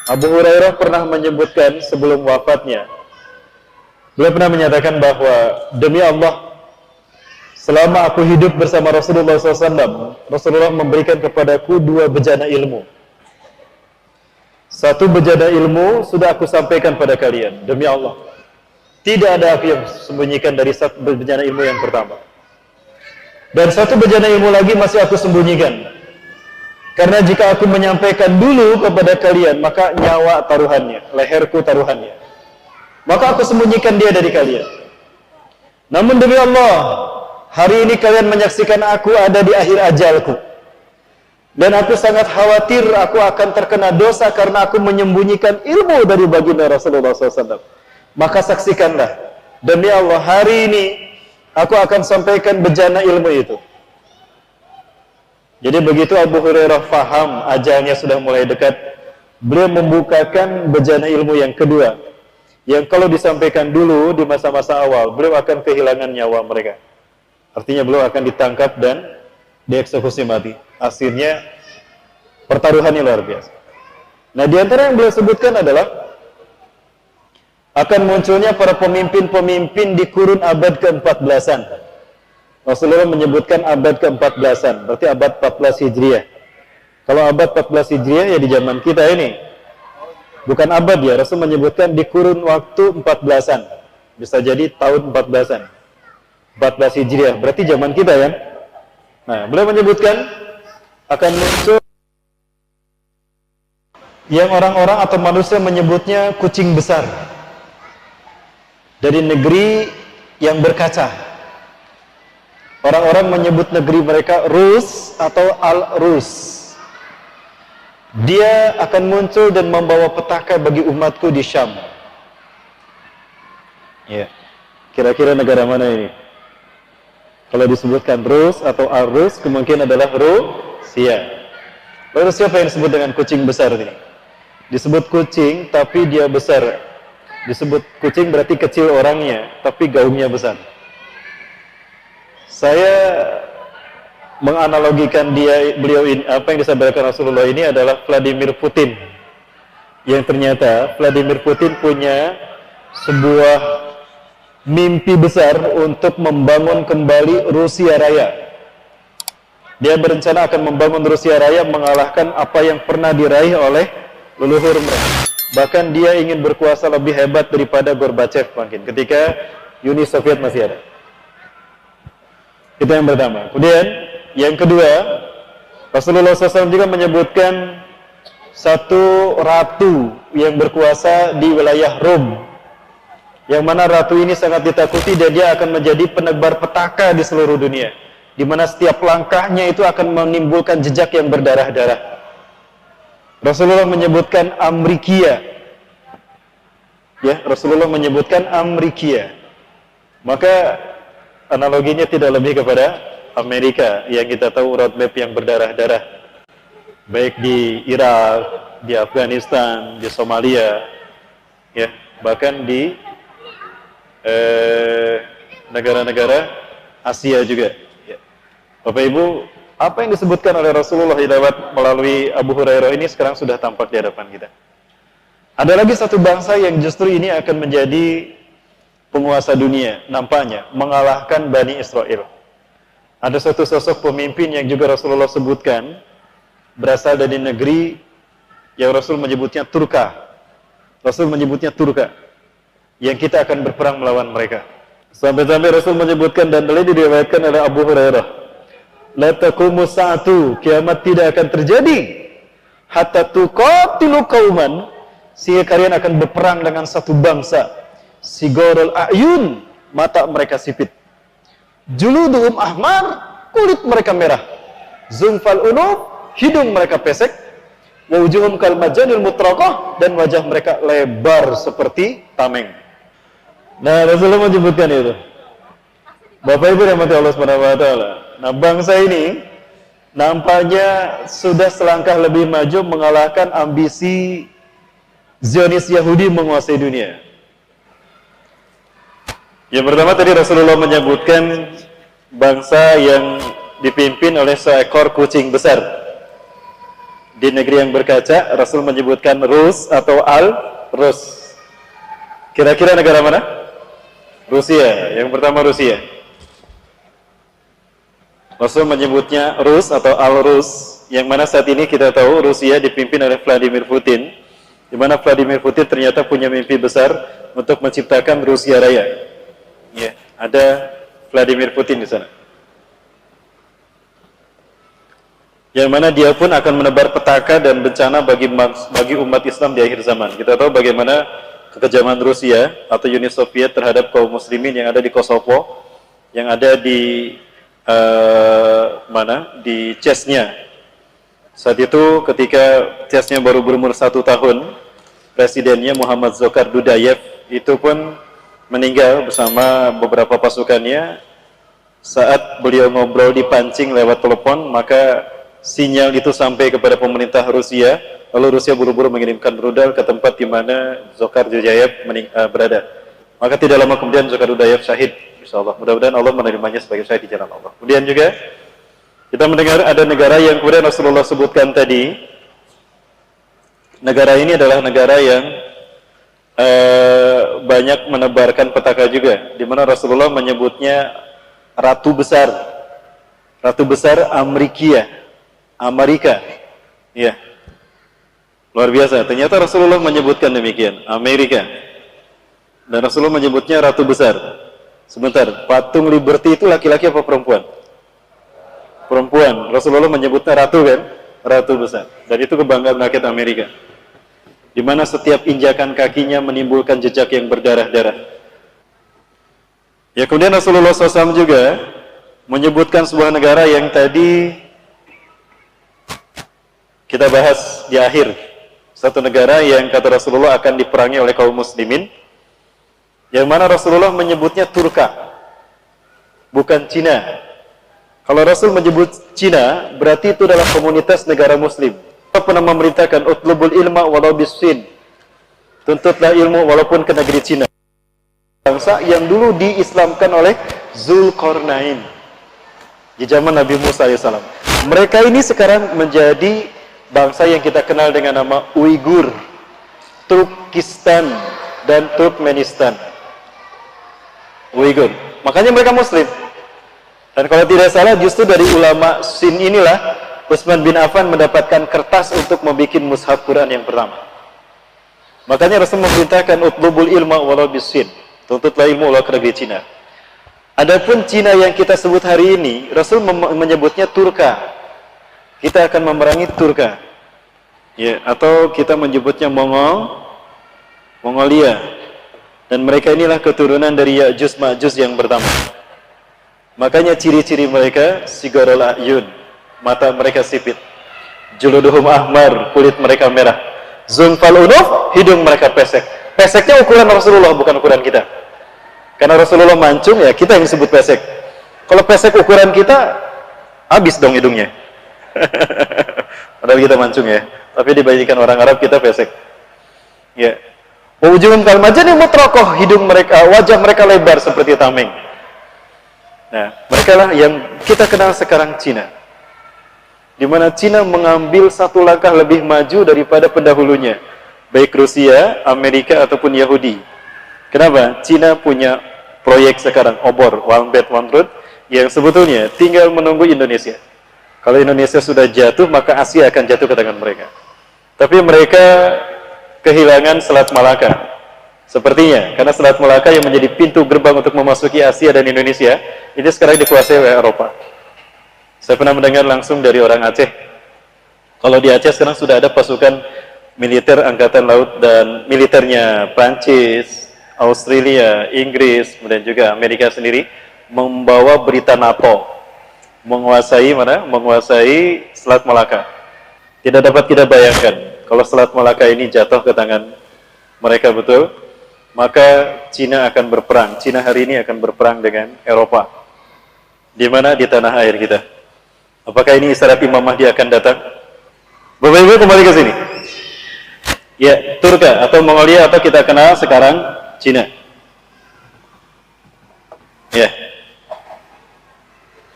Abu Hurairah pernah menyebutkan sebelum wafatnya, beliau pernah menyatakan bahwa demi Allah, selama aku hidup bersama Rasulullah SAW, Rasulullah memberikan kepadaku 2 bejana ilmu. 1 bejana ilmu sudah aku sampaikan pada kalian, demi Allah. Tidak ada aku yang sembunyikan dari 1 bejana ilmu yang pertama. Dan 1 bejana ilmu lagi masih aku sembunyikan. Karena jika aku menyampaikan dulu kepada kalian, maka nyawa taruhannya, leherku taruhannya. Maka aku sembunyikan dia dari kalian. Namun demi Allah, hari ini kalian menyaksikan aku ada di akhir ajalku. Dan aku sangat khawatir aku akan terkena dosa karena aku menyembunyikan ilmu dari baginda Rasulullah SAW. Maka saksikanlah, demi Allah, hari ini aku akan sampaikan bejana ilmu itu. Jadi begitu Abu Hurairah faham ajalnya sudah mulai dekat, beliau membukakan bejana ilmu yang kedua, yang kalau disampaikan dulu di masa-masa awal, beliau akan kehilangan nyawa mereka. Artinya beliau akan ditangkap dan dieksekusi mati. Akhirnya pertaruhannya luar biasa. Nah, di antara yang beliau sebutkan adalah akan munculnya para pemimpin-pemimpin di kurun abad ke-14-an. Rasulullah menyebutkan abad ke-14-an, berarti abad 14 Hijriah. Kalau abad 14 Hijriah ya di zaman kita ini. Bukan abad ya, Rasul menyebutkan di kurun waktu 14-an. Bisa jadi tahun 14-an. 14 Hijriah, berarti zaman kita kan? Nah, beliau menyebutkan akan muncul yang orang-orang atau manusia menyebutnya kucing besar. Dari negeri yang berkaca. Orang-orang menyebut negeri mereka Rus atau Al-Rus. Dia akan muncul dan membawa petaka bagi umatku di Syam. Ya. Kira-kira negara mana ini? Kalau disebutkan Rus atau Al-Rus, kemungkinan adalah Rusia. Lalu siapa yang disebut dengan kucing besar ini? Disebut kucing, tapi dia besar. Disebut kucing berarti kecil orangnya, tapi gaungnya besar. Saya menganalogikan beliau ini, apa yang disampaikan Rasulullah ini adalah Vladimir Putin. Yang ternyata Vladimir Putin punya sebuah mimpi besar untuk membangun kembali Rusia Raya. Dia berencana akan membangun Rusia Raya, mengalahkan apa yang pernah diraih oleh leluhur mereka. Bahkan dia ingin berkuasa lebih hebat daripada Gorbachev mungkin ketika Uni Soviet masih ada. Itu yang pertama. Kemudian yang kedua, Rasulullah SAW juga menyebutkan satu ratu yang berkuasa di wilayah Rom, yang mana ratu ini sangat ditakuti dan dia akan menjadi penebar petaka di seluruh dunia, di mana setiap langkahnya itu akan menimbulkan jejak yang berdarah-darah. Rasulullah menyebutkan Amrikia. Ya, Rasulullah menyebutkan Amrikia. Maka analoginya tidak lebih kepada Amerika yang kita tahu roadmap yang berdarah-darah, baik di Irak, di Afghanistan, di Somalia, ya, bahkan di negara-negara Asia juga. Ya. Bapak Ibu, apa yang disebutkan oleh Rasulullah melalui Abu Hurairah ini sekarang sudah tampak di hadapan kita. Ada lagi satu bangsa yang justru ini akan menjadi penguasa dunia, nampaknya mengalahkan Bani Israel. Ada satu sosok pemimpin yang juga Rasulullah sebutkan, berasal dari negeri yang Rasul menyebutnya Turka. Rasul menyebutnya Turka, yang kita akan berperang melawan mereka. Sampai-sampai Rasul menyebutkan, dan ini diriwayatkan oleh Abu Hurairah, la taqumu sa'atu, kiamat tidak akan terjadi hatta tuqatilu qauman, sehingga kalian akan berperang dengan satu bangsa, sigorul a'yun, mata mereka sipit, juluduhum ahmar, kulit mereka merah, zumfal unuf, hidung mereka pesek, wa wujuhum kal majanil mutraqah, dan wajah mereka lebar seperti tameng. Nah, Rasulullah menyebutkan itu. Bapak Ibu rahmati Allah Subhanahu wa taala. Nah, bangsa ini nampaknya sudah selangkah lebih maju mengalahkan ambisi Zionis Yahudi menguasai dunia. Yang pertama tadi Rasulullah menyebutkan bangsa yang dipimpin oleh seekor kucing besar. Di negeri yang berkaca, Rasul menyebutkan Rus atau Al-Rus. Kira-kira negara mana? Rusia. Yang pertama Rusia. Rasul menyebutnya Rus atau Al-Rus, yang mana saat ini kita tahu Rusia dipimpin oleh Vladimir Putin, di mana Vladimir Putin ternyata punya mimpi besar untuk menciptakan Rusia Raya. Ya, ada Vladimir Putin di sana. Yang mana dia pun akan menebar petaka dan bencana bagi umat Islam di akhir zaman. Kita tahu bagaimana kekejaman Rusia atau Uni Soviet terhadap kaum muslimin yang ada di Kosovo, yang ada di di Chechnya. Saat itu ketika Chechnya baru berumur 1 tahun, presidennya Muhammad Dzhokhar Dudayev itu pun meninggal bersama beberapa pasukannya. Saat beliau ngobrol dipancing lewat telepon, maka sinyal itu sampai kepada pemerintah Rusia, lalu Rusia buru-buru mengirimkan rudal ke tempat di mana Dzhokhar Dudayev berada. Maka tidak lama kemudian Dzhokhar Dudayev syahid, insyaallah. Mudah-mudahan Allah menerimanya sebagai syahid di jalan Allah. Kemudian juga kita mendengar ada negara yang kemudian Rasulullah sebutkan tadi. Negara ini adalah negara yang banyak menebarkan petaka juga, di mana Rasulullah menyebutnya Ratu Besar Amerika. Ya, luar biasa. Ternyata Rasulullah menyebutkan demikian, Amerika. Dan Rasulullah menyebutnya Ratu Besar. Sebentar, patung Liberty itu laki-laki apa perempuan? Perempuan. Rasulullah menyebutnya Ratu, kan? Ratu Besar. Dan itu kebanggaan rakyat Amerika, di mana setiap injakan kakinya menimbulkan jejak yang berdarah-darah. Ya, kemudian Rasulullah SAW juga menyebutkan sebuah negara yang tadi kita bahas di akhir. Satu negara yang kata Rasulullah akan diperangi oleh kaum muslimin, yang mana Rasulullah menyebutnya Turka, bukan Cina. Kalau Rasul menyebut Cina, berarti itu adalah komunitas negara muslim. Allah pernah memerintahkan utlubul ilma walau bisin, tuntutlah ilmu walaupun ke negeri Cina, bangsa yang dulu diislamkan oleh Zulkarnain di zaman Nabi Musa AS. Mereka ini sekarang menjadi bangsa yang kita kenal dengan nama Uighur, Turkistan, dan Turkmenistan. Uighur. Makanya mereka muslim. Dan kalau tidak salah justru dari ulama Sin inilah Utsman bin Affan mendapatkan kertas untuk membuat mushaf Quran yang pertama. Makanya Rasul memerintahkan utlubul ilma walau bisin, tuntutlah ilmu walau ke negeri Cina. Adapun Cina yang kita sebut hari ini, Rasul menyebutnya Turka. Kita akan memerangi Turka, ya, atau kita menyebutnya Mongolia. Dan mereka inilah keturunan dari Ya'juj Ma'juj yang pertama. Makanya ciri-ciri mereka sigarul ayun, mata mereka sipit, juluduhum ahmar, kulit mereka merah, zungfal unuf, hidung mereka pesek. Peseknya ukuran Rasulullah, bukan ukuran kita. Karena Rasulullah mancung, ya kita yang disebut pesek. Kalau pesek ukuran kita, habis dong hidungnya. Padahal kita mancung, ya. Tapi dibandingkan orang Arab kita pesek. Ya. Wujudum kalmajani mutrakoh, hidung mereka, wajah mereka lebar seperti tameng. Nah, mereka lah yang kita kenal sekarang Cina. Di mana Cina mengambil satu langkah lebih maju daripada pendahulunya, baik Rusia, Amerika ataupun Yahudi. Kenapa? Cina punya proyek sekarang obor One Belt One Road yang sebetulnya tinggal menunggu Indonesia. Kalau Indonesia sudah jatuh, maka Asia akan jatuh ke tangan mereka. Tapi mereka kehilangan Selat Malaka. Sepertinya, karena Selat Malaka yang menjadi pintu gerbang untuk memasuki Asia dan Indonesia, itu sekarang dikuasai oleh Eropa. Saya pernah mendengar langsung dari orang Aceh. Kalau di Aceh sekarang sudah ada pasukan militer Angkatan Laut dan militernya Prancis, Australia, Inggris, kemudian juga Amerika sendiri, membawa berita NATO. Menguasai mana? Menguasai Selat Malaka. Tidak dapat kita bayangkan kalau Selat Malaka ini jatuh ke tangan mereka betul, maka Cina akan berperang. Cina hari ini akan berperang dengan Eropa. Di mana? Di tanah air kita. Apakah ini isyarat Imam Mahdi akan datang? Bapak Ibu kembali ke sini. Ya, Turka atau Mongolia atau kita kenal sekarang Cina. Ya.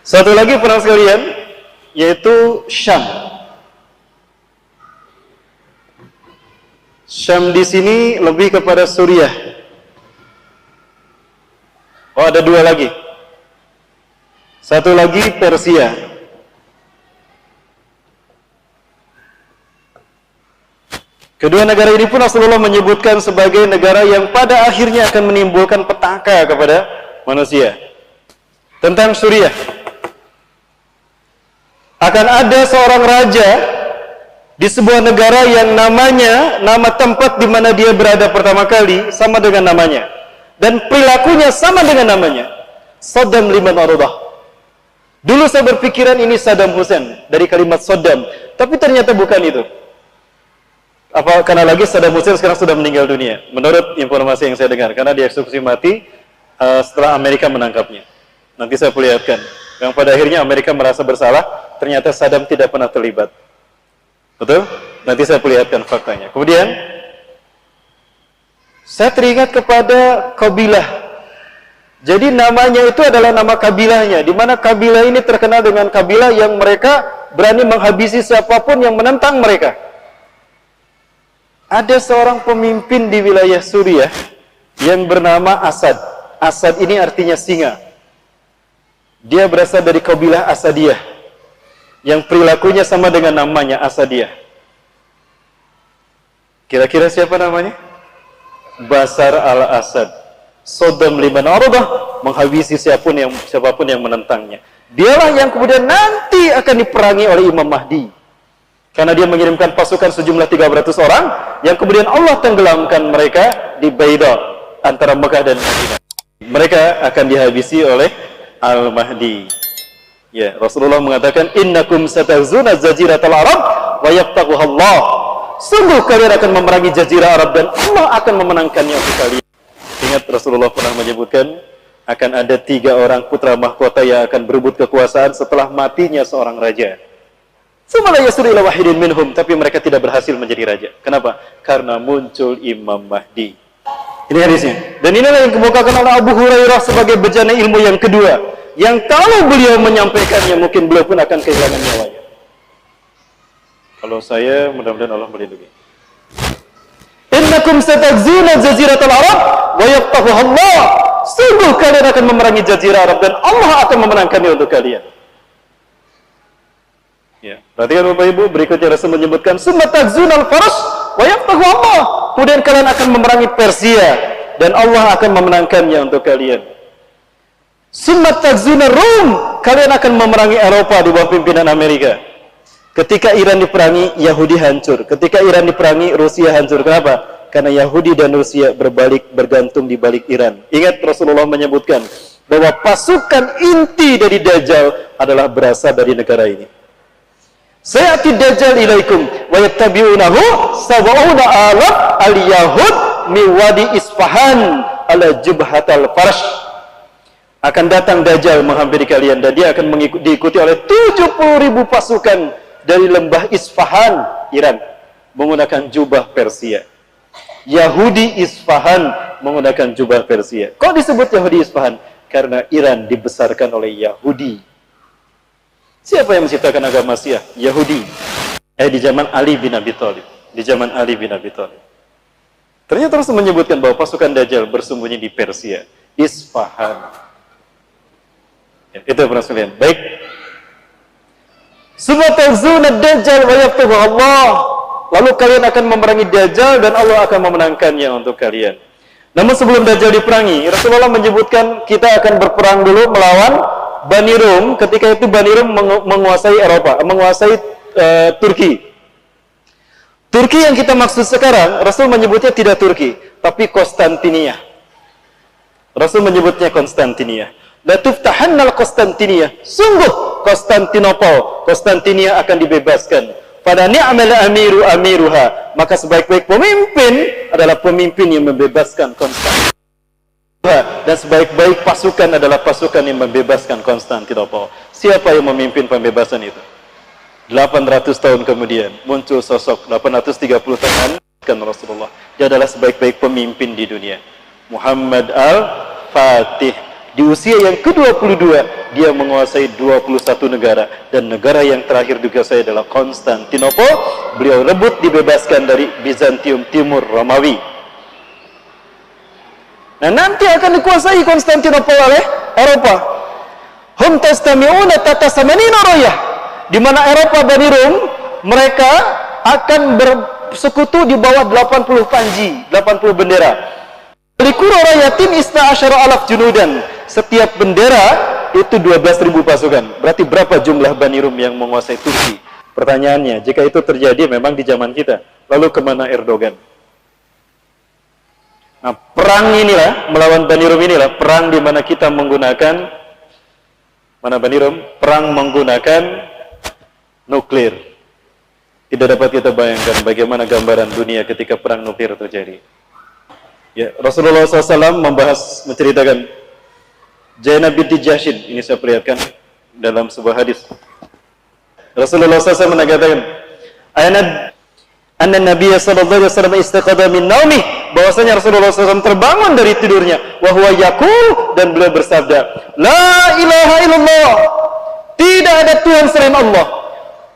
Satu lagi perang sekalian, yaitu Syam. Syam di sini lebih kepada Suriah. Oh, ada dua lagi. Satu lagi Persia. Kedua negara ini pun Rasulullah menyebutkan sebagai negara yang pada akhirnya akan menimbulkan petaka kepada manusia. Tentang Suriah, akan ada seorang raja di sebuah negara yang nama tempat di mana dia berada pertama kali sama dengan namanya, dan perilakunya sama dengan namanya, Saddam liman Arabah. Dulu saya berpikiran ini Saddam Hussein dari kalimat Saddam, tapi ternyata bukan itu. Karena lagi Saddam Hussein sekarang sudah meninggal dunia, menurut informasi yang saya dengar, karena dieksekusi mati setelah Amerika menangkapnya. Nanti saya perlihatkan. Yang pada akhirnya Amerika merasa bersalah, ternyata Saddam tidak pernah terlibat. Betul? Nanti saya perlihatkan faktanya. Kemudian, saya teringat kepada kabilah. Jadi namanya itu adalah nama kabilahnya, di mana kabilah ini terkenal dengan kabilah yang mereka berani menghabisi siapapun yang menentang mereka. Ada seorang pemimpin di wilayah Suriah yang bernama Asad. Asad ini artinya singa. Dia berasal dari kabilah Asadiyah, yang perilakunya sama dengan namanya, Asadiyah. Kira-kira siapa namanya? Bashar al-Assad. Saddam liman Arabah, menghabisi siapapun yang menentangnya. Dialah yang kemudian nanti akan diperangi oleh Imam Mahdi. Karena dia mengirimkan pasukan sejumlah 300 orang, yang kemudian Allah tenggelamkan mereka di Baida, antara Mekah dan Madinah. Mereka akan dihabisi oleh Al-Mahdi. Ya, Rasulullah mengatakan, innakum satazuna jaziratal Arab wa yaqtaquha Allah. Sungguh kalian akan memerangi jazirah Arab dan Allah akan memenangkannya untuk kalian. Ingat, Rasulullah pernah menyebutkan akan ada 3 orang putra mahkota yang akan berebut kekuasaan setelah matinya seorang raja. Sumala yasri ila wahidin minhum, tapi mereka tidak berhasil menjadi raja. Kenapa? Karena muncul Imam Mahdi. Ini hadisnya. Dan inilah yang dikemukakan oleh Abu Hurairah sebagai bejana ilmu yang kedua, yang kalau beliau menyampaikannya mungkin beliau pun akan kehilangan nyawanya. Kalau saya, mudah-mudahan Allah melindungi. Innakum satazuna jaziratal Arab wa yaqtahuha Allah. Sungguh kalian akan memerangi jazirah Arab dan Allah akan memenangkannya untuk kalian. Ya, perhatikan Bapak Ibu, berikutnya Rasul menyebutkan summa tagzunal Fars wa yaqtahu Allah. Kemudian kalian akan memerangi Persia dan Allah akan memenangkannya untuk kalian. Summa tagzunal Rum, kalian akan memerangi Eropa di bawah pimpinan Amerika. Ketika Iran diperangi, Yahudi hancur. Ketika Iran diperangi, Rusia hancur. Kenapa? Karena Yahudi dan Rusia bergantung di balik Iran. Ingat, Rasulullah menyebutkan bahwa pasukan inti dari Dajjal adalah berasal dari negara ini. Sayati Dajjal ilaikum wa yattabi'unahu sab'una alaf al-yahud mi wadi Isfahan ala jubhatal Farsh. Akan datang Dajjal menghampiri kalian dan dia akan diikuti oleh 70.000 pasukan dari lembah Isfahan, Iran, menggunakan jubah Persia. Yahudi Isfahan menggunakan jubah Persia. Kok disebut Yahudi Isfahan? Karena Iran dibesarkan oleh Yahudi. Siapa yang menciptakan agama Syiah? Yahudi. Di zaman Ali bin Abi Thalib. Di zaman Ali bin Abi Thalib. Ternyata Rasul menyebutkan bahwa pasukan Dajjal bersembunyi di Persia, Isfahan. Ya, itu Rasul. Baik. Sumatazuna Dajjal wa yaqtahu Allah. Lalu kalian akan memerangi Dajjal dan Allah akan memenangkannya untuk kalian. Namun sebelum Dajjal diperangi, Rasulullah menyebutkan kita akan berperang dulu melawan Bani Rum. Ketika itu Bani Rum menguasai Eropa, menguasai Turki. Turki yang kita maksud sekarang, Rasul menyebutnya tidak Turki, tapi Konstantinia. Rasul menyebutnya Konstantinia. La tuftahannal Konstantinia. Sungguh Konstantinia akan dibebaskan. Pada ni'mal amiru amiruha. Maka sebaik-baik pemimpin adalah pemimpin yang membebaskan Konstantinia. Dan sebaik-baik pasukan adalah pasukan yang membebaskan Konstantinopel. Siapa yang memimpin pembebasan itu? 800 tahun kemudian muncul sosok 830 tahun kan Rasulullah. Dia adalah sebaik-baik pemimpin di dunia. Muhammad al-Fatih. Di usia yang ke-22, dia menguasai 21 negara. Dan negara yang terakhir dikuasai adalah Konstantinopel. Beliau rebut dibebaskan dari Bizantium Timur Romawi. Nah, nanti akan dikuasai Konstantinopel oleh Eropa. Hum tastami'una tatasamanina rayah. Di mana Eropa Bani Rum, mereka akan bersekutu di bawah 80 panji, 80 bendera. Likuro rayatin isna asyara alaf junudan. Setiap bendera itu 12.000 pasukan. Berarti berapa jumlah Bani Rum yang menguasai Turki? Pertanyaannya, jika itu terjadi memang di zaman kita, lalu kemana Erdogan? Nah, perang inilah, melawan Bani Rum inilah, perang di mana kita menggunakan, mana Bani Rum? Perang menggunakan nuklir. Tidak dapat kita bayangkan bagaimana gambaran dunia ketika perang nuklir terjadi. Ya, Rasulullah SAW menceritakan Zainab binti Jahshin, ini saya perlihatkan dalam sebuah hadis. Rasulullah SAW mengatakan, anna Nabi sallallahu alaihi wasallam istaqadha min naumih, bahwasanya Rasulullah SAW terbangun dari tidurnya, wa huwa yaqul, dan beliau bersabda, la ilaha illallah, tidak ada Tuhan selain Allah.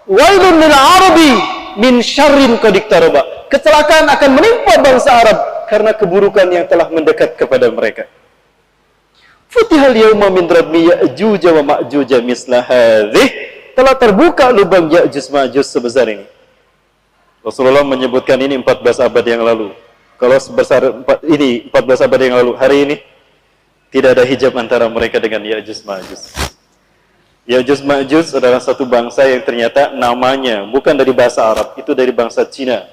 Wailun lil arabi min syarrin qad iktaraba, kecelakaan akan menimpa bangsa Arab karena keburukan yang telah mendekat kepada mereka. Futihal yawma min rabbi Ya'juj wa Ma'juj misla hadhih, telah terbuka lubang Ya'juj Ma'juj sebesar ini. Rasulullah menyebutkan ini 14 abad yang lalu. Kalau sebesar ini 14 abad yang lalu, hari ini tidak ada hijab antara mereka dengan Ya'juj Ma'juj. Ya'juj Ma'juj adalah satu bangsa yang ternyata namanya bukan dari bahasa Arab, itu dari bangsa Cina.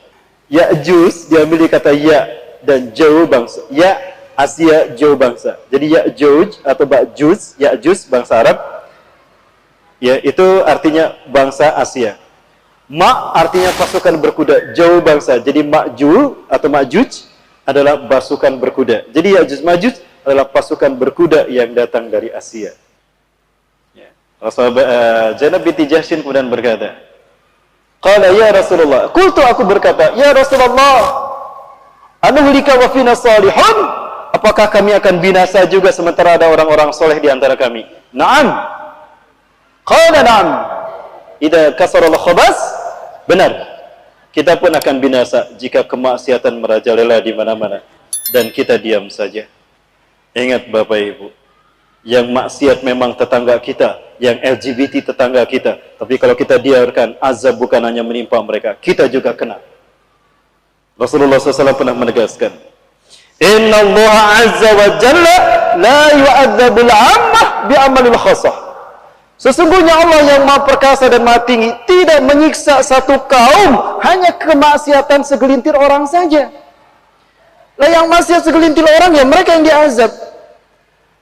Ya'juj diambil dari kata ya dan jauh bangsa. Ya Asia, jauh bangsa. Jadi Ya'juj atau Ba'juj, Ya'juj bangsa Arab, ya itu artinya bangsa Asia. Ma artinya pasukan berkuda, jauh bangsa. Jadi Ma'juj atau Ma'juj adalah pasukan berkuda. Jadi Ya'juj Ma'juj adalah pasukan berkuda yang datang dari Asia. Ya. Zainab binti Jahshin kemudian berkata, qala ya Rasulullah, qultu, aku berkata, ya Rasulullah, anuhlika wa fina salihun, apakah kami akan binasa juga sementara ada orang-orang soleh di antara kami? Naam. Qala na'am. Idza kasara al-khabas, benar. Kita pun akan binasa jika kemaksiatan merajalela di mana-mana dan kita diam saja. Ingat Bapak Ibu, yang maksiat memang tetangga kita, yang LGBT tetangga kita. Tapi kalau kita biarkan, azab bukan hanya menimpa mereka, kita juga kena. Rasulullah SAW pernah menegaskan, Inna Allah Azza wa Jalla la yu'adzabul ammah bi'amalil khasah. Sesungguhnya Allah yang Maha Perkasa dan Maha Tinggi tidak menyiksa satu kaum hanya kemaksiatan segelintir orang saja. Lah yang maksiat segelintir orang, ya mereka yang diazab.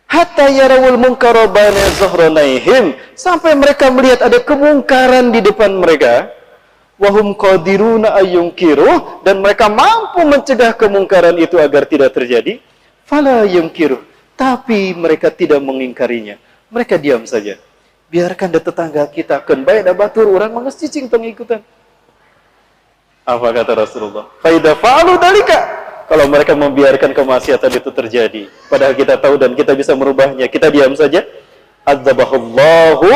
Hatta yarawul munkara baina zuhranaihim, sampai mereka melihat ada kemungkaran di depan mereka. Wahum qadiruna ayyunkiruh, dan mereka mampu mencegah kemungkaran itu agar tidak terjadi. Fala yunkiruh, tapi mereka tidak mengingkarinya. Mereka diam saja. Biarkan ada tetangga kita kan baik ada batur orang mangas cicing pengikutan. Apa kata Rasulullah? Faida fa'alu dalika, kalau mereka membiarkan kemaksiatan itu terjadi, padahal kita tahu dan kita bisa merubahnya, kita diam saja. Adzaballahu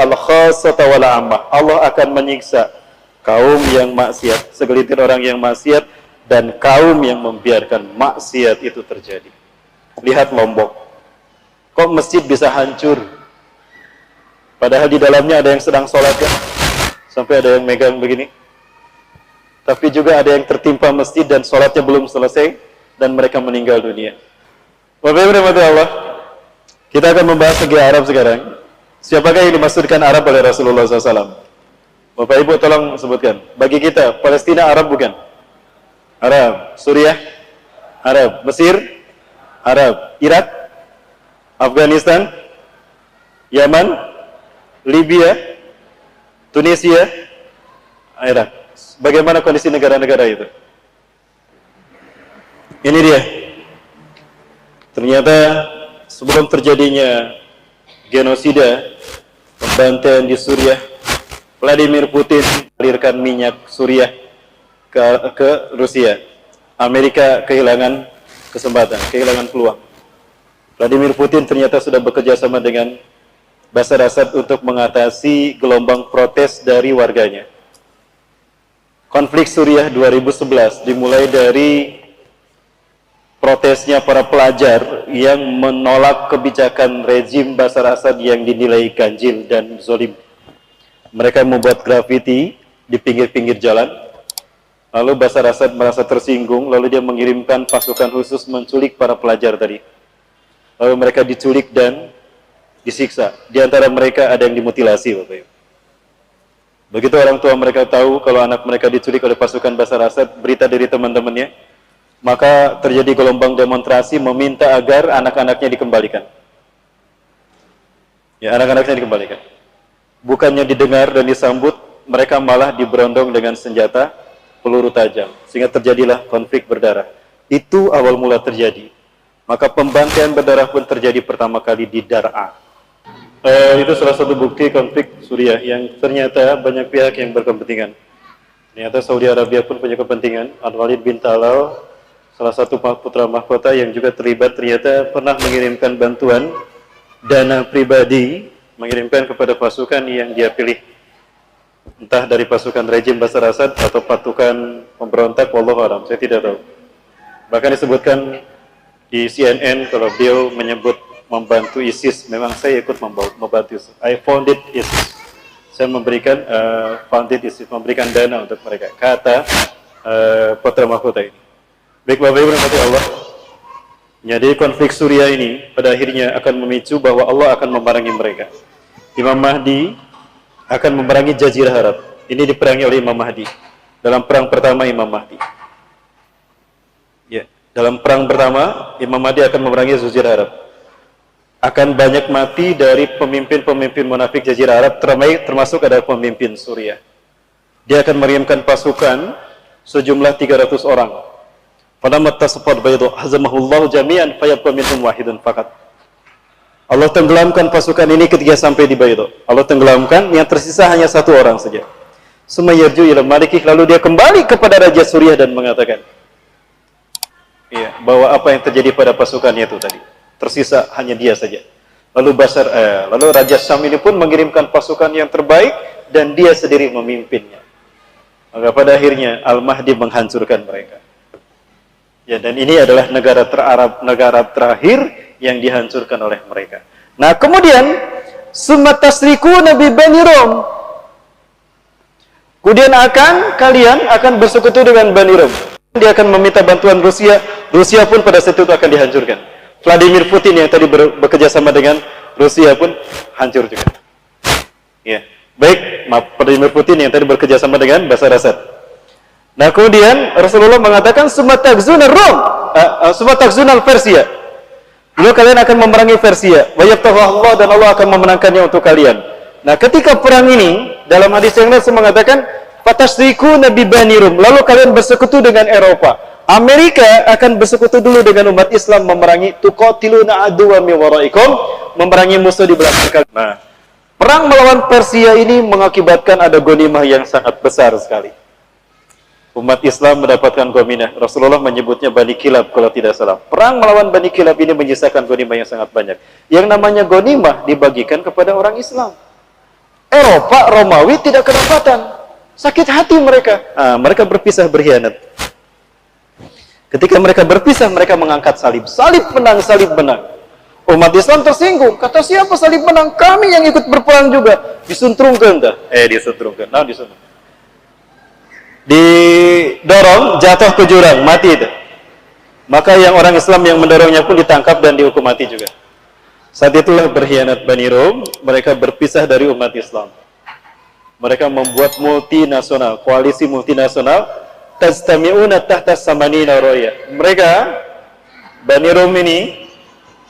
al-khassata wal ammah. Allah akan menyiksa kaum yang maksiat, segelintir orang yang maksiat, dan kaum yang membiarkan maksiat itu terjadi. Lihat Lombok, kok masjid bisa hancur? Padahal di dalamnya ada yang sedang sholat kan? Sampai ada yang megang begini. Tapi juga ada yang tertimpa masjid dan sholatnya belum selesai dan mereka meninggal dunia. Bapak Ibu rahmati Allah, kita akan membahas segi Arab sekarang. Siapakah yang dimaksudkan Arab oleh Rasulullah SAW? Bapak Ibu tolong sebutkan. Bagi kita, Palestina Arab bukan? Arab. Suriah? Arab. Mesir? Arab. Irak? Afghanistan? Yaman? Libya? Tunisia? Irak. Bagaimana kondisi negara-negara itu? Ini dia. Ternyata sebelum terjadinya genosida, pembantaian di Suriah, Vladimir Putin mengalirkan minyak Suriah ke Rusia. Amerika kehilangan kesempatan, kehilangan peluang. Vladimir Putin ternyata sudah bekerja sama dengan Bashar Assad untuk mengatasi gelombang protes dari warganya. Konflik Suriah 2011 dimulai dari protesnya para pelajar yang menolak kebijakan rezim Bashar Assad yang dinilai ganjil dan zalim. Mereka membuat grafiti di pinggir-pinggir jalan. Lalu Bashar Assad merasa tersinggung, lalu dia mengirimkan pasukan khusus menculik para pelajar tadi. Lalu mereka diculik dan disiksa. Di antara mereka ada yang dimutilasi, Bapak Ibu. Begitu orang tua mereka tahu kalau anak mereka diculik oleh pasukan Bashar Assad, berita dari teman-temannya, maka terjadi gelombang demonstrasi meminta agar anak-anaknya dikembalikan. Ya, anak-anaknya dikembalikan. Bukannya didengar dan disambut, mereka malah diberondong dengan senjata peluru tajam, sehingga terjadilah konflik berdarah. Itu awal mula terjadi. Maka pembantaian berdarah pun terjadi pertama kali di Dar'a. Itu salah satu bukti konflik Suriah yang ternyata banyak pihak yang berkepentingan. Ternyata Saudi Arabia pun punya kepentingan. Al-Walid bin Talal, salah satu putra mahkota yang juga terlibat, ternyata pernah mengirimkan bantuan dana pribadi, mengirimkan kepada pasukan yang dia pilih. Entah dari pasukan rejim Bashar Assad atau pasukan pemberontak, wallahu a'lam, saya tidak tahu. Bahkan disebutkan di CNN kalau beliau menyebut membantu ISIS, memang saya ikut membantu ISIS. I founded ISIS. Saya memberikan founded ISIS, memberikan dana untuk mereka. Kata putra mahkota ini. Baik Bapak Ibu rahmati Allah. Jadi konflik Suriah ini pada akhirnya akan memicu bahwa Allah akan memerangi mereka. Imam Mahdi akan memerangi Jazirah Arab. Ini diperangi oleh Imam Mahdi dalam perang pertama Imam Mahdi. Ya, dalam perang pertama Imam Mahdi akan memerangi Jazirah Arab. Akan banyak mati dari pemimpin-pemimpin munafik Jazirah Arab, termasuk ada pemimpin Suriah. Dia akan mengirimkan pasukan sejumlah 300 orang. Falamma tasafat baydu hazamahullahu jami'an fayabqa minhum wahidun faqat. Allah tenggelamkan pasukan ini ketika sampai di Baydo. Allah tenggelamkan, yang tersisa hanya satu orang saja. Sumayyarju ila malikih, lalu dia kembali kepada Raja Suriah dan mengatakan, iya, bahwa apa yang terjadi pada pasukannya itu tadi. Tersisa hanya dia saja. Lalu lalu Raja Syam ini pun mengirimkan pasukan yang terbaik dan dia sendiri memimpinnya. Maka pada akhirnya Al-Mahdi menghancurkan mereka. Ya, dan ini adalah negara terakhir yang dihancurkan oleh mereka. Nah, kemudian summa tasrikuna bi Bani Rom. Kemudian kalian akan bersekutu dengan Bani Rom. Dia akan meminta bantuan Rusia. Rusia pun pada saat itu akan dihancurkan. Vladimir Putin yang tadi bekerja sama dengan Rusia pun hancur juga. Ya, baik, Vladimir Putin yang tadi bekerja sama dengan Bashar Assad. Nah, kemudian Rasulullah mengatakan summa takzuna Rom, summa takzuna Persia. Lalu kalian akan memerangi Persia. Wa yaftahu Allah, dan Allah akan memenangkannya untuk kalian. Nah, ketika perang ini dalam hadis yang lain mengatakan fatasriku nabi Bani Rum. Lalu kalian bersekutu dengan Eropa. Amerika akan bersekutu dulu dengan umat Islam memerangi tuqatiluna aduwwa min waraikum, memerangi musuh di belakang kalian. Nah, perang melawan Persia ini mengakibatkan ada ghanimah yang sangat besar sekali. Umat Islam mendapatkan ghanimah. Rasulullah menyebutnya Bani Kilab kalau tidak salah. Perang melawan Bani Kilab ini menyisakan ghanimah yang sangat banyak. Yang namanya ghanimah dibagikan kepada orang Islam. Eropa, Romawi tidak kedapatan. Sakit hati mereka. Mereka berpisah berkhianat. Ketika mereka berpisah, mereka mengangkat salib. Salib menang, salib menang. Umat Islam tersinggung. Kata siapa salib menang? Kami yang ikut berperang juga. Disuntrungkan dah. Disuntrungkan. Nah, disuntrungkan. Didorong, jatuh ke jurang, mati itu. Maka yang orang Islam yang mendorongnya pun ditangkap dan dihukum mati juga. Saat itulah berkhianat Bani Rum, mereka berpisah dari umat Islam. Mereka membuat multinasional, koalisi multinasional, tajtami'una tahta samanina roya. Mereka, Bani Rum ini,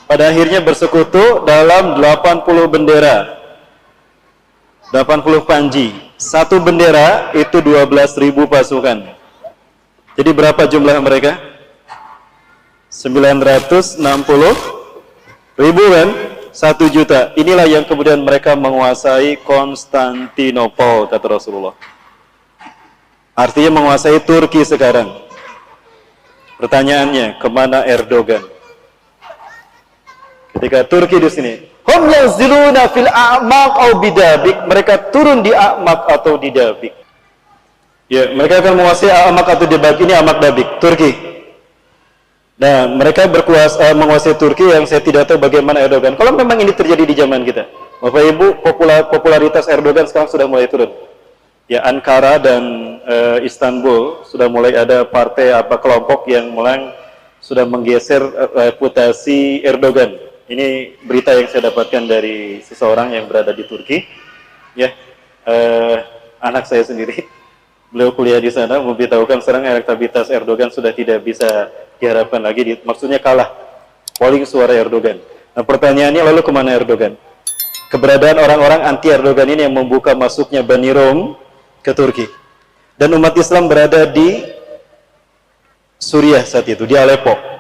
pada akhirnya bersekutu dalam 80 bendera. 80 panji. Satu bendera itu 12.000 pasukan. Jadi berapa jumlah mereka? 960.000 kan? 1 juta. Inilah yang kemudian mereka menguasai Konstantinopel, kata Rasulullah. Artinya menguasai Turki sekarang. Pertanyaannya, kemana Erdogan? Ketika Turki di sini, hum yanziluna fil a'maq au bidabik, mereka turun di a'maq atau di dabik. Ya, mereka akan menguasai a'maq atau dabik. Ini a'maq dabik, Turki. Nah, mereka berkuasa menguasai Turki yang saya tidak tahu bagaimana Erdogan. Kalau memang ini terjadi di zaman kita, Bapak Ibu, popularitas Erdogan sekarang sudah mulai turun. Ya, Ankara dan Istanbul sudah mulai ada partai kelompok yang mulai sudah menggeser reputasi Erdogan. Ini berita yang saya dapatkan dari seseorang yang berada di Turki. Ya, anak saya sendiri, beliau kuliah di sana, memberitahukan sekarang elektabilitas Erdogan sudah tidak bisa diharapkan lagi. Maksudnya kalah polling suara Erdogan. Nah, pertanyaannya lalu kemana Erdogan? Keberadaan orang-orang anti Erdogan ini yang membuka masuknya Bani Rom ke Turki. Dan umat Islam berada di Suriah saat itu, di Aleppo.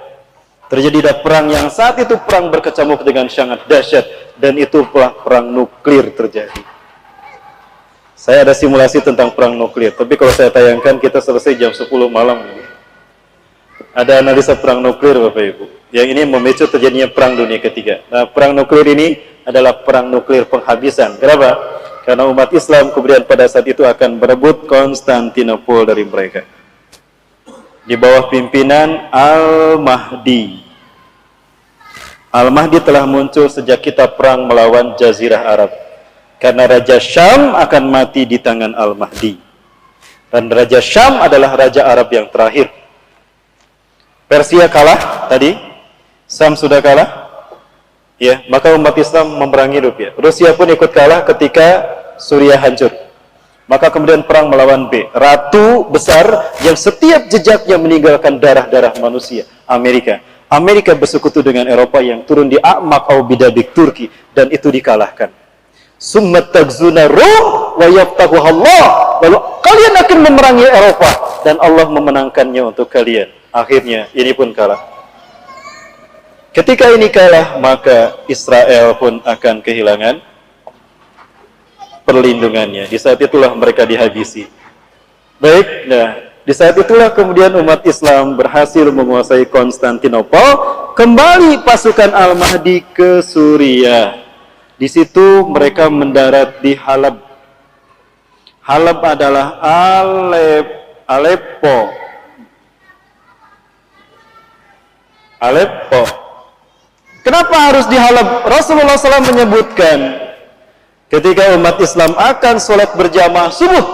Terjadi perang yang saat itu perang berkecamuk dengan sangat dahsyat, dan itu perang nuklir terjadi. Saya ada simulasi tentang perang nuklir, tapi kalau saya tayangkan kita selesai jam 10 malam. Ada analisa perang nuklir Bapak Ibu, yang ini memicu terjadinya perang dunia ketiga. Nah, perang nuklir ini adalah perang nuklir penghabisan. Kenapa? Karena umat Islam kemudian pada saat itu akan berebut Konstantinopel dari mereka. Di bawah pimpinan Al-Mahdi. Al-Mahdi telah muncul sejak kita perang melawan Jazirah Arab. Karena Raja Syam akan mati di tangan Al-Mahdi. Dan Raja Syam adalah Raja Arab yang terakhir. Persia kalah tadi, Syam sudah kalah. Ya, maka umat Islam memerangi Rusia. Rusia pun ikut kalah ketika Suriah hancur. Maka kemudian perang melawan B, ratu besar yang setiap jejaknya meninggalkan darah-darah manusia, Amerika. Amerika bersekutu dengan Eropa yang turun di a'maq au bidabik Turki, dan itu dikalahkan. Summa tagzuna Rum wa yaftahuha Allah. Lalu kalian akan memerangi Eropa dan Allah memenangkannya untuk kalian. Akhirnya ini pun kalah. Ketika ini kalah, maka Israel pun akan kehilangan perlindungannya. Di saat itulah mereka dihabisi. Baik, nah, di saat itulah kemudian umat Islam berhasil menguasai Konstantinopel. Kembali pasukan Al-Mahdi ke Suriah. Di situ mereka mendarat di Halab. Halab adalah Aleppo. Kenapa harus di Halab? Rasulullah SAW menyebutkan ketika umat Islam akan sholat berjamaah subuh,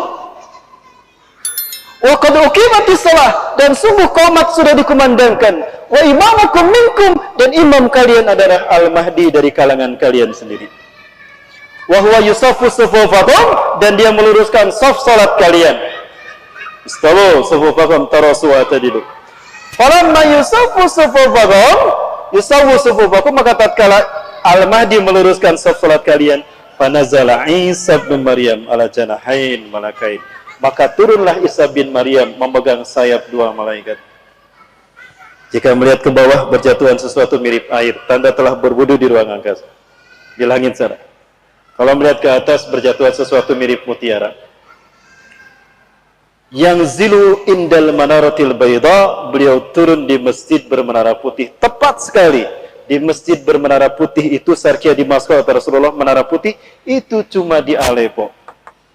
wa qad uqimatis shalah, dan subuh qomat sudah dikumandangkan, wa imamukum minkum, dan imam kalian adalah Al-Mahdi dari kalangan kalian sendiri. Wa huwa yusaffu sufufakum, dan dia meluruskan saf salat kalian. Istawu sufufakum tarasu wa tadilu. Falamma yusaffu sufufakum, maka tatkala Al-Mahdi meluruskan saf salat kalian, fanazala Isa bin Maryam ala janahain malakain, maka turunlah Isa bin Maryam memegang sayap dua malaikat. Jika melihat ke bawah berjatuhan sesuatu mirip air, tanda telah berwudu di ruang angkasa, di langit sana. Kalau melihat ke atas berjatuhan sesuatu mirip mutiara. Yang zilu indal manaratil bayda, beliau turun di masjid bermenara putih. Tepat sekali di masjid bermenara putih itu, Sarkia di Moskow atau Rasulullah, menara putih itu cuma di Aleppo,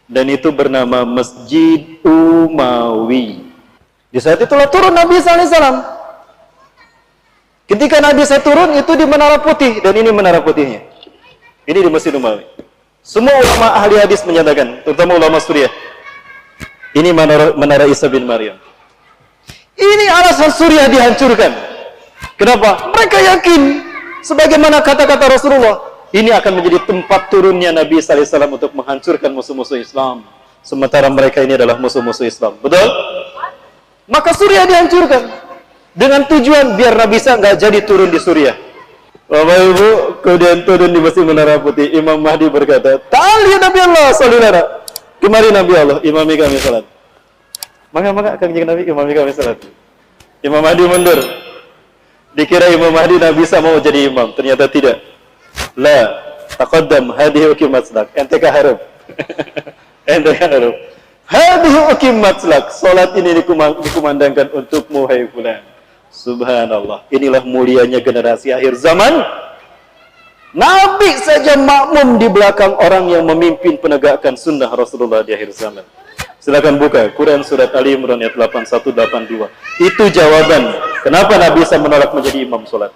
dan itu bernama Masjid Umawi. Di saat itulah turun Nabi SAW. Ketika Nabi saya turun itu di menara putih, dan ini menara putihnya. Ini di Masjid Umawi. Semua ulama ahli hadis menyatakan, terutama ulama Suriah, ini menara Isa bin Maryam. Ini alasan Suriah dihancurkan. Kenapa? Mereka yakin, sebagaimana kata-kata Rasulullah, ini akan menjadi tempat turunnya Nabi SAW untuk menghancurkan musuh-musuh Islam. Sementara mereka ini adalah musuh-musuh Islam. Betul? Maka Suriah dihancurkan. Dengan tujuan biar Nabi Isa nggak jadi turun di Suriah. Bapak Ibu, kemudian turun di Masjid Menara Putih. Imam Mahdi berkata, "Ta'al ya Nabi Allah, sallallahu. Kemari Nabi Allah, imami kami salat." Maka kanjeng Nabi imami kami salat. Imam Mahdi mundur. Dikira Imam Mahdi Nabi Isa mau jadi imam, ternyata tidak. La, taqaddam hadhihi uqimat salak. Ente kaharep. Ente kaharep. Hadhihi uqimat salak. Salat ini dikumandangkan untukmu hai fulan. Subhanallah. Inilah mulianya generasi akhir zaman Nabi saja makmum di belakang orang yang memimpin penegakan sunnah Rasulullah di akhir zaman. Silakan buka Quran surat Ali Imran ayat 81-82. Itu jawaban kenapa Nabi bisa menolak menjadi imam sholat.